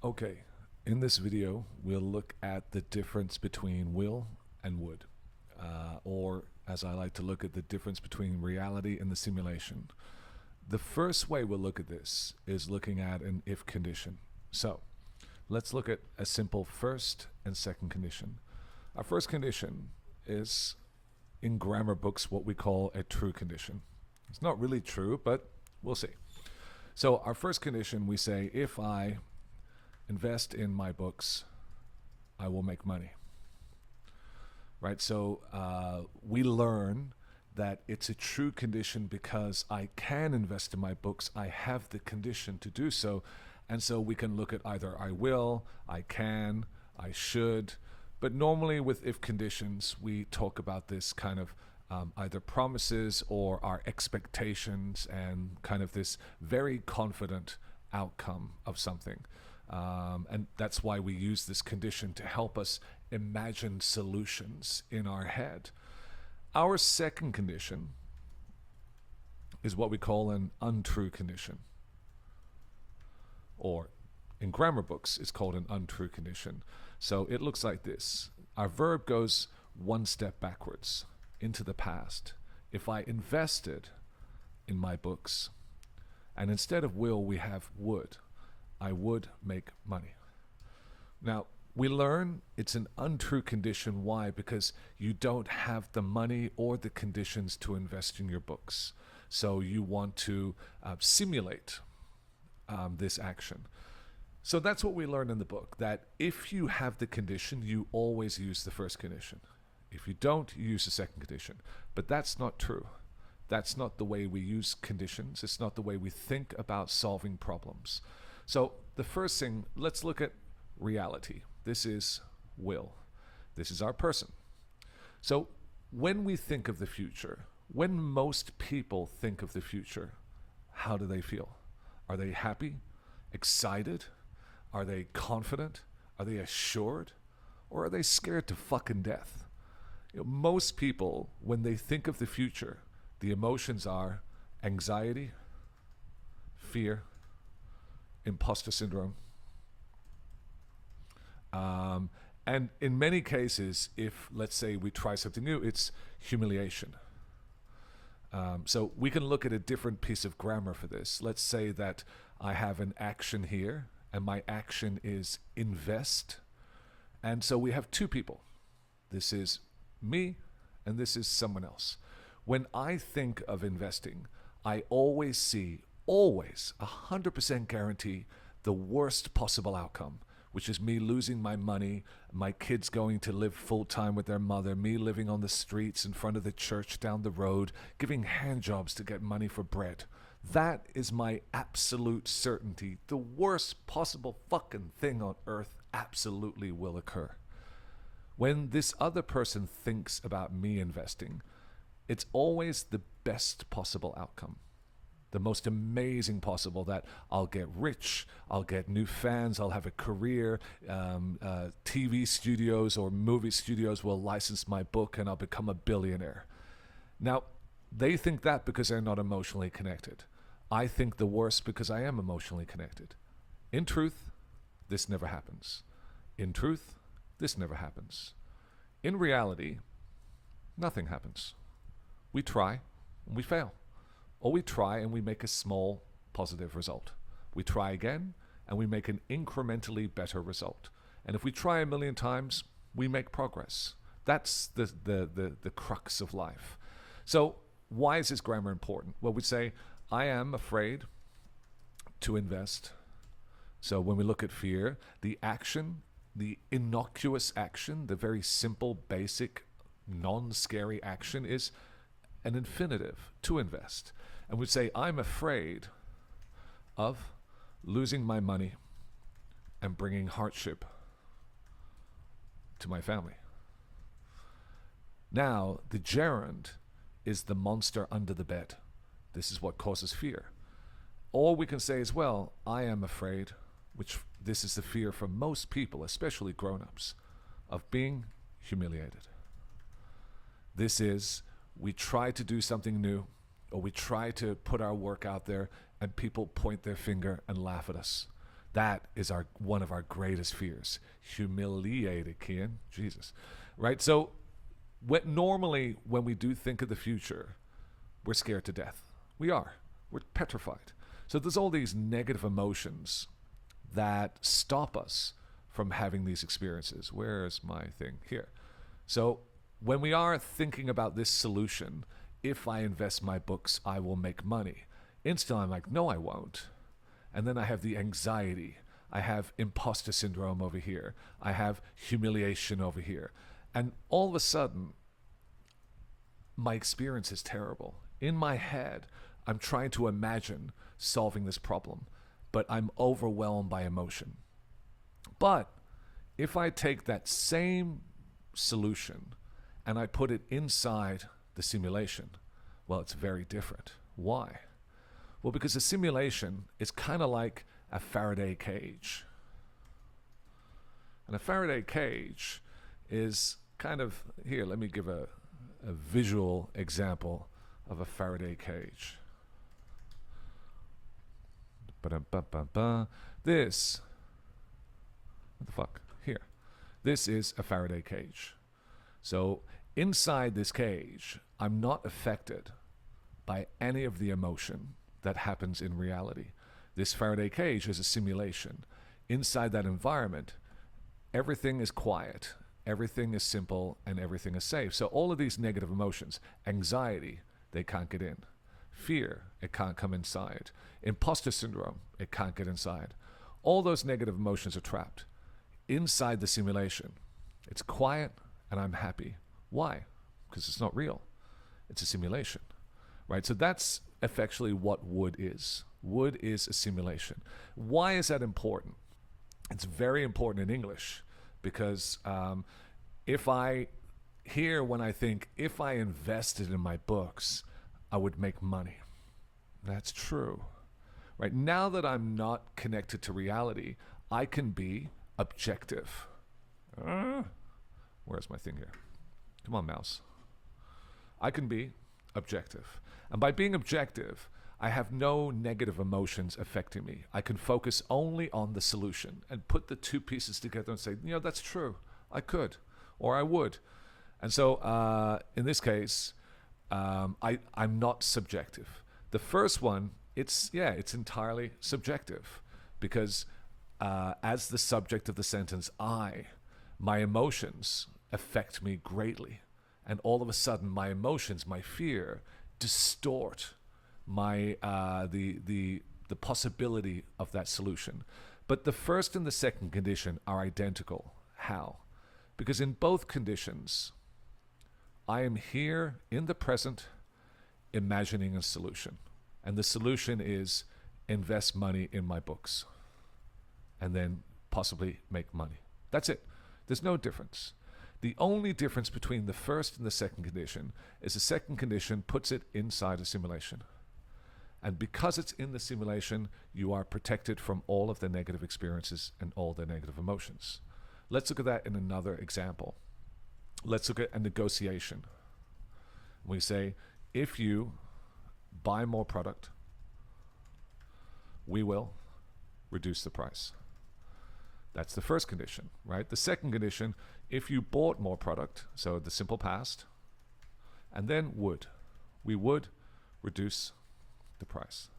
Okay, in this video, we'll look at the difference between will and would, or as I like to look at the difference between reality and the simulation. The first way we'll look at this is looking at an if condition. So let's look at a simple first and second condition. Our first condition is, in grammar books, what we call a true condition. It's not really true, but we'll see. So our first condition, we say, if I invest in my books, I will make money. Right? So we learn that it's a true condition because I can invest in my books. I have the condition to do so. And so we can look at either I will, I can, I should. But normally with if conditions, we talk about this kind of either promises or our expectations and kind of this very confident outcome of something. And that's why we use this condition to help us imagine solutions in our head. Our second condition is what we call an untrue condition. Or in grammar books, it's called an untrue condition. So it looks like this. Our verb goes one step backwards into the past. If I invested in my books, and instead of will, we have would. I would make money. Now, we learn it's an untrue condition. Why? Because you don't have the money or the conditions to invest in your books. So you want to simulate this action. So that's what we learn in the book, that if you have the condition, you always use the first condition. If you don't, you use the second condition. But that's not true. That's not the way we use conditions. It's not the way we think about solving problems. So the first thing, let's look at reality. This is will. This is our person. So when we think of the future, when most people think of the future, how do they feel? Are they happy, excited? Are they confident? Are they assured? Or are they scared to fucking death? Most people, when they think of the future, the emotions are anxiety, fear, imposter syndrome. And in many cases, if, let's say, we try something new, it's humiliation. So we can look at a different piece of grammar for this. Let's say that I have an action here, and my action is invest. And so we have two people. This is me, and this is someone else. When I think of investing, I always see, always, 100% guarantee, the worst possible outcome, which is me losing my money, my kids going to live full-time with their mother, me living on the streets in front of the church down the road, giving handjobs to get money for bread. That is my absolute certainty. The worst possible fucking thing on earth absolutely will occur. When this other person thinks about me investing, it's always the best possible outcome. The most amazing possible, that I'll get rich, I'll get new fans, I'll have a career, TV studios or movie studios will license my book and I'll become a billionaire. Now, they think that because they're not emotionally connected. I think the worst because I am emotionally connected. In truth, this never happens. In truth, this never happens. In reality, nothing happens. We try and we fail. Or we try and we make a small positive result. We try again and we make an incrementally better result. And if we try 1,000,000 times, we make progress. That's the crux of life. So why is this grammar important? Well, we say, I am afraid to invest. So when we look at fear, the action, the innocuous action, the very simple, basic, non-scary action is an infinitive, to invest. And we say, I'm afraid of losing my money and bringing hardship to my family. Now, the gerund is the monster under the bed. This is what causes fear. Or we can say as well, I am afraid, which this is the fear for most people, especially grown-ups, of being humiliated. This is, we try to do something new, or we try to put our work out there, and people point their finger and laugh at us. That is one of our greatest fears. Humiliated, Kian. Jesus. Right? So normally when we do think of the future, we're scared to death. We are. We're petrified. So there's all these negative emotions that stop us from having these experiences. Where's my thing? Here. So when we are thinking about this solution, if I invest my books, I will make money. Instantly I'm like, no, I won't. And then I have the anxiety. I have imposter syndrome over here. I have humiliation over here. And all of a sudden, my experience is terrible. In my head, I'm trying to imagine solving this problem, but I'm overwhelmed by emotion. But if I take that same solution and I put it inside the simulation, well, it's very different. Why? Well, because a simulation is kind of like a Faraday cage. And a Faraday cage is kind of, here, let me give a visual example of a Faraday cage. This, what the fuck? Here. This is a Faraday cage. So inside this cage, I'm not affected by any of the emotion that happens in reality. This Faraday cage is a simulation. Inside that environment, everything is quiet, everything is simple, and everything is safe. So all of these negative emotions, anxiety, they can't get in. Fear, it can't come inside. Imposter syndrome, it can't get inside. All those negative emotions are trapped inside the simulation. It's quiet and I'm happy. Why? Because it's not real. It's a simulation, right? So that's effectively what WeIRD is. WeIRD is a simulation. Why is that important? It's very important in English because when I think, if I invested in my books, I would make money. That's true. Right? Now that I'm not connected to reality, I can be objective. Where's my thing here? Come on, mouse. I can be objective. And by being objective, I have no negative emotions affecting me. I can focus only on the solution and put the two pieces together and say, that's true. I could, or I would. And so in this case, I'm not subjective. The first one, it's entirely subjective because as the subject of the sentence, my emotions affect me greatly. And all of a sudden, my emotions, my fear, distort the possibility of that solution. But the first and the second condition are identical. How? Because in both conditions, I am here in the present imagining a solution. And the solution is invest money in my books and then possibly make money. That's it. There's no difference. The only difference between the first and the second condition is the second condition puts it inside a simulation. And because it's in the simulation, you are protected from all of the negative experiences and all the negative emotions. Let's look at that in another example. Let's look at a negotiation. We say, if you buy more product, we will reduce the price. That's the first condition, right? The second condition, if you bought more product, so the simple past, and then we would reduce the price.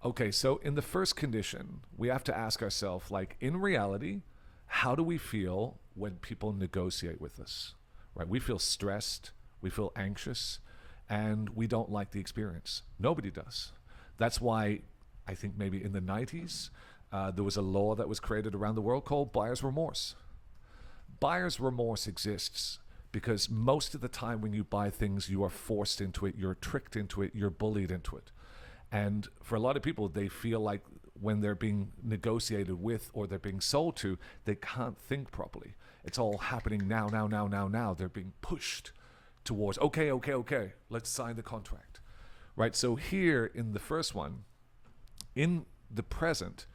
Okay, so in the first condition, we have to ask ourselves, like, in reality, how do we feel when people negotiate with us, right? We feel stressed, we feel anxious, and we don't like the experience. Nobody does. That's why I think maybe in the 90s, there was a law that was created around the world called buyer's remorse. Buyer's remorse exists because most of the time when you buy things, you are forced into it, you're tricked into it, you're bullied into it. And for a lot of people, they feel like when they're being negotiated with or they're being sold to, they can't think properly. It's all happening now. They're being pushed towards, okay, let's sign the contract. Right? So here in the first one, in the present,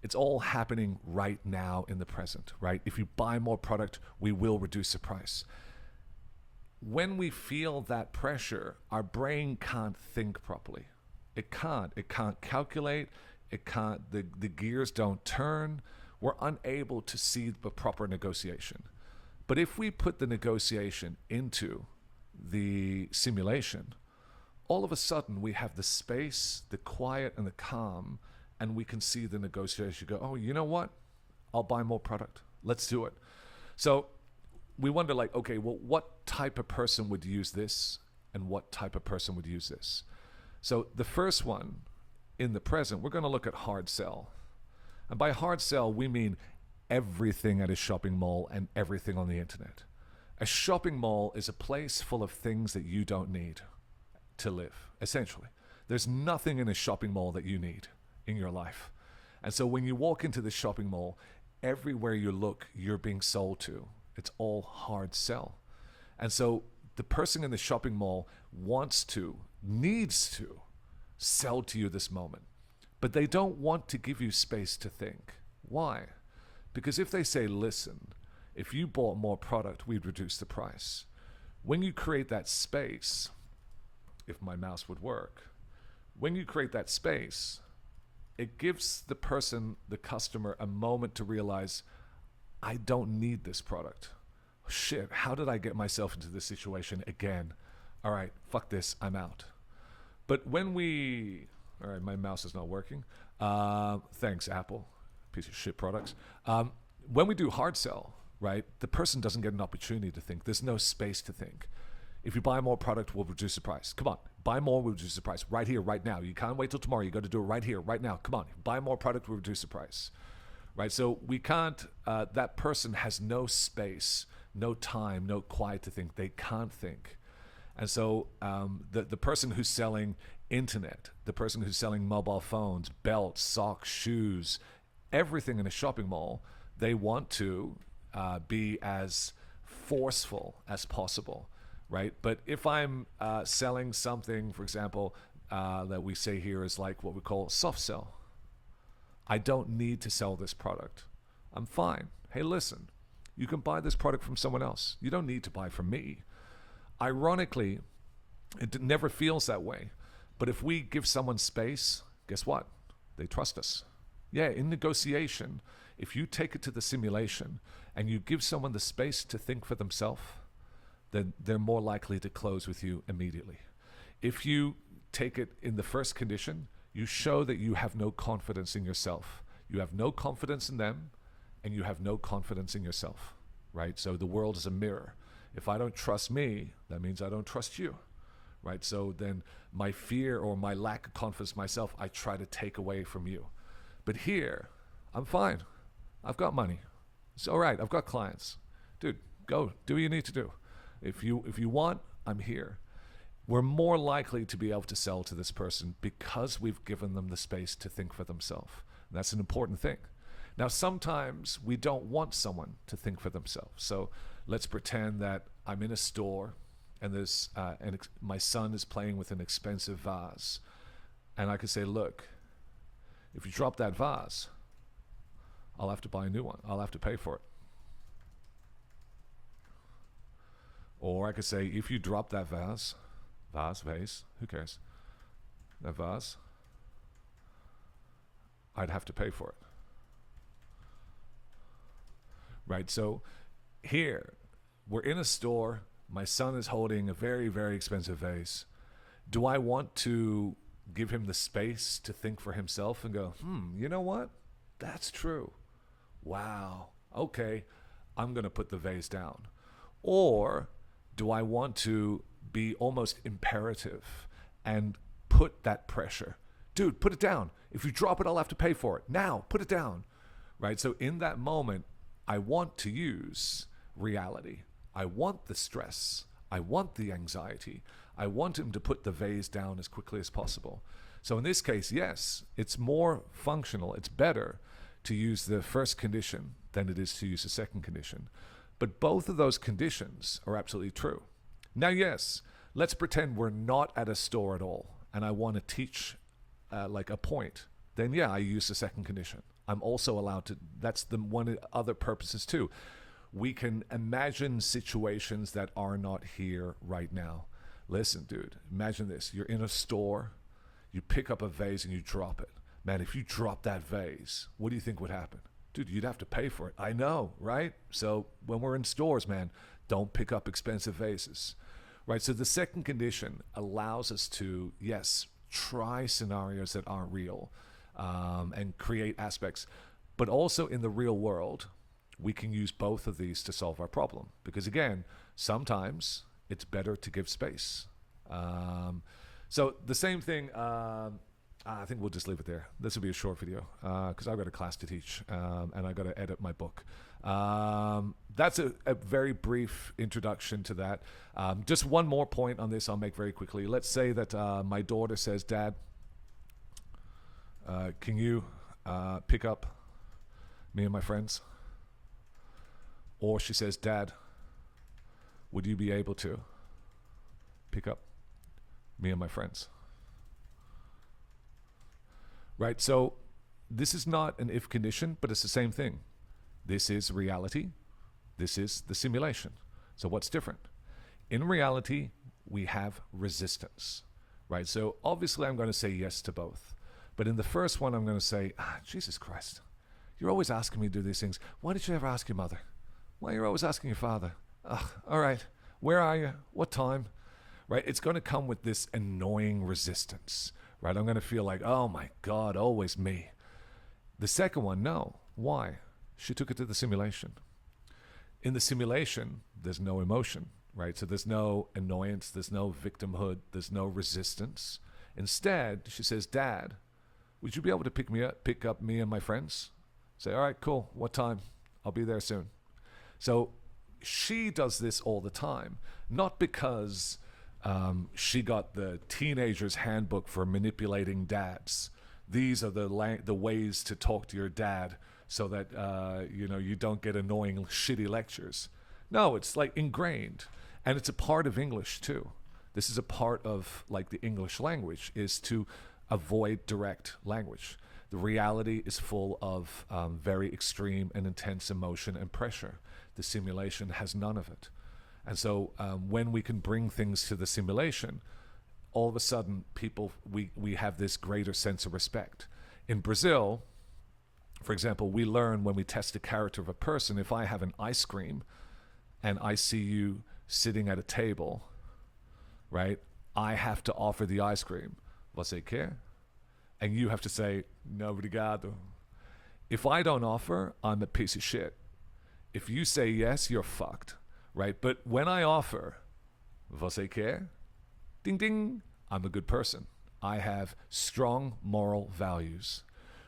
it's all happening right now in the present, right? If you buy more product, we will reduce the price. When we feel that pressure, our brain can't think properly. It can't calculate, It can't. The gears don't turn. We're unable to see the proper negotiation. But if we put the negotiation into the simulation, all of a sudden we have the space, the quiet, and the calm, and we can see the negotiation go, oh, you know what? I'll buy more product. Let's do it. So we wonder, like, okay, well, what type of person would use this and what type of person would use this? So the first one, in the present, we're going to look at hard sell. And by hard sell, we mean everything at a shopping mall and everything on the internet. A shopping mall is a place full of things that you don't need to live, essentially. There's nothing in a shopping mall that you need in your life. And so when you walk into the shopping mall, everywhere you look, you're being sold to. It's all hard sell. And so the person in the shopping mall needs to sell to you this moment. But they don't want to give you space to think. Why? Because if they say, listen, if you bought more product, we'd reduce the price. When you create that space, if my mouse would work, when you create that space, it gives the person, the customer, a moment to realize, I don't need this product. Shit, how did I get myself into this situation again? All right, fuck this, I'm out. But when all right, my mouse is not working. Thanks, Apple, piece of shit products. When we do hard sell, right, the person doesn't get an opportunity to think. There's no space to think. If you buy more product, we'll reduce the price. Come on, buy more, we'll reduce the price. Right here, right now. You can't wait till tomorrow. You got to do it right here, right now. Come on, buy more product, we'll reduce the price. Right, so we can't, that person has no space, no time, no quiet to think. They can't think. And so the person who's selling internet, the person who's selling mobile phones, belts, socks, shoes, everything in a shopping mall, they want to be as forceful as possible, right? But if I'm selling something, for example, that we say here is like what we call soft sell. I don't need to sell this product. I'm fine. Hey, listen, you can buy this product from someone else. You don't need to buy from me. Ironically, it never feels that way. But if we give someone space, guess what? They trust us. Yeah, in negotiation, if you take it to the simulation and you give someone the space to think for themselves, then they're more likely to close with you immediately. If you take it in the first condition, you show that you have no confidence in yourself. You have no confidence in them, and you have no confidence in yourself, right? So the world is a mirror. If I don't trust me, that means I don't trust you, right? So then my fear or my lack of confidence in myself, I try to take away from you. But here, I'm fine. I've got money. It's all right. I've got clients. Dude, go. Do what you need to do. If you want, I'm here. We're more likely to be able to sell to this person because we've given them the space to think for themselves. And that's an important thing. Now, sometimes we don't want someone to think for themselves. So let's pretend that I'm in a store and there's my son is playing with an expensive vase. And I could say, look, if you drop that vase, I'll have to buy a new one. I'll have to pay for it. Or I could say, if you drop that vase, who cares? That vase, I'd have to pay for it. Right, so here, we're in a store. My son is holding a very, very expensive vase. Do I want to give him the space to think for himself and go, you know what? That's true. Wow. Okay, I'm going to put the vase down. Or do I want to be almost imperative and put that pressure? Dude, put it down. If you drop it, I'll have to pay for it. Now, put it down. Right? So in that moment, I want to use reality. I want the stress. I want the anxiety. I want him to put the vase down as quickly as possible. So in this case, yes, it's more functional. It's better to use the first condition than it is to use the second condition. But both of those conditions are absolutely true. Now, yes, let's pretend we're not at a store at all and I want to teach like a point. Then yeah, I use the second condition. I'm also allowed to, that's the one other purposes too. We can imagine situations that are not here right now. Listen, dude, imagine this. You're in a store, you pick up a vase and you drop it. Man, if you drop that vase, what do you think would happen? Dude, you'd have to pay for it. I know, right? So when we're in stores, man, don't pick up expensive vases, right? So the second condition allows us to, yes, try scenarios that aren't real, and create aspects. But also in the real world, we can use both of these to solve our problem. Because again, sometimes it's better to give space. So the same thing, I think we'll just leave it there. This will be a short video because I've got a class to teach and I've got to edit my book. That's a very brief introduction to that. Just one more point on this I'll make very quickly. Let's say that my daughter says, Dad, can you pick up me and my friends? Or she says, Dad, would you be able to pick up me and my friends? Right, so this is not an if condition, but it's the same thing. This is reality. This is the simulation. So what's different? In reality, we have resistance, right? So obviously I'm going to say yes to both. But in the first one, I'm going to say, Jesus Christ, you're always asking me to do these things. Why did you ever ask your mother? Why are you always asking your father? All right, where are you? What time? Right, it's going to come with this annoying resistance. Right, I'm going to feel like, oh my God, always me. The second one, no. Why? She took it to the simulation. In the simulation, there's no emotion, right? So there's no annoyance, there's no victimhood, there's no resistance. Instead, she says, Dad, would you be able to pick up me and my friends? Say, all right, cool. What time? I'll be there soon. So she does this all the time, not because she got the teenager's handbook for manipulating dads. These are the ways to talk to your dad so that you don't get annoying, shitty lectures. No, it's like ingrained, and it's a part of English too. This is a part of like the English language, is to avoid direct language. The reality is full of very extreme and intense emotion and pressure. The simulation has none of it. And so when we can bring things to the simulation, all of a sudden we have this greater sense of respect. In Brazil, for example, we learn when we test the character of a person, if I have an ice cream and I see you sitting at a table, right, I have to offer the ice cream. Você quer? And you have to say, no, obrigado. If I don't offer, I'm a piece of shit. If you say yes, you're fucked. Right? But when I offer, você quer? Ding, ding, I'm a good person. I have strong moral values.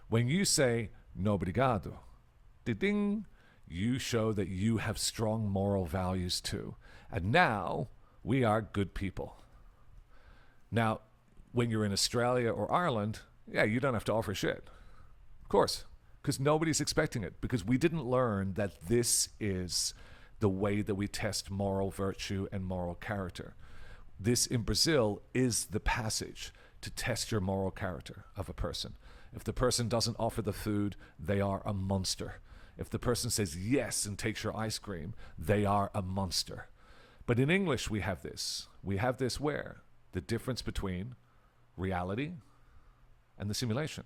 When you say, no obrigado, ding, ding, you show that you have strong moral values too. And now we are good people. Now, when you're in Australia or Ireland, yeah, you don't have to offer shit. Of course, because nobody's expecting it, because we didn't learn that this is the way that we test moral virtue and moral character. This in Brazil is the passage to test your moral character of a person. If the person doesn't offer the food, they are a monster. If the person says yes and takes your ice cream, they are a monster. But in English, we have this. We have this where? The difference between reality and the simulation.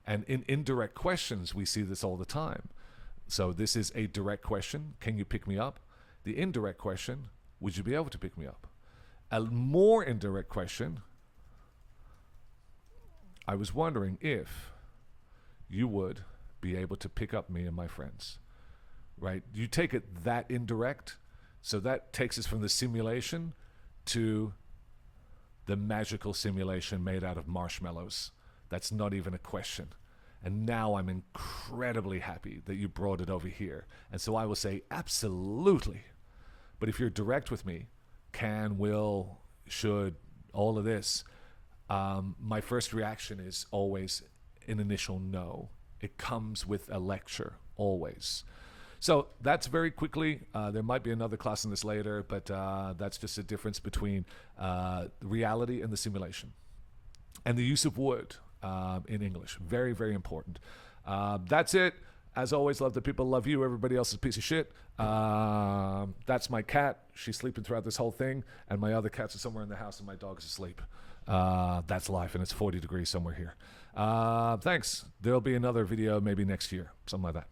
And in indirect questions, we see this all the time. So this is a direct question. Can you pick me up? The indirect question, would you be able to pick me up? A more indirect question, I was wondering if you would be able to pick up me and my friends, right? You take it that indirect, so that takes us from the simulation to the magical simulation made out of marshmallows. That's not even a question. And now I'm incredibly happy that you brought it over here. And so I will say, absolutely. But if you're direct with me, can, will, should, all of this, my first reaction is always an initial no. It comes with a lecture, always. So that's very quickly. There might be another class on this later, but that's just a difference between reality and the simulation. And the use of would in English. Very, very important. That's it. As always, love that people love you. Everybody else is a piece of shit. That's my cat. She's sleeping throughout this whole thing. And my other cats are somewhere in the house and my dog is asleep. That's life, and it's 40 degrees somewhere here. Thanks. There'll be another video maybe next year, something like that.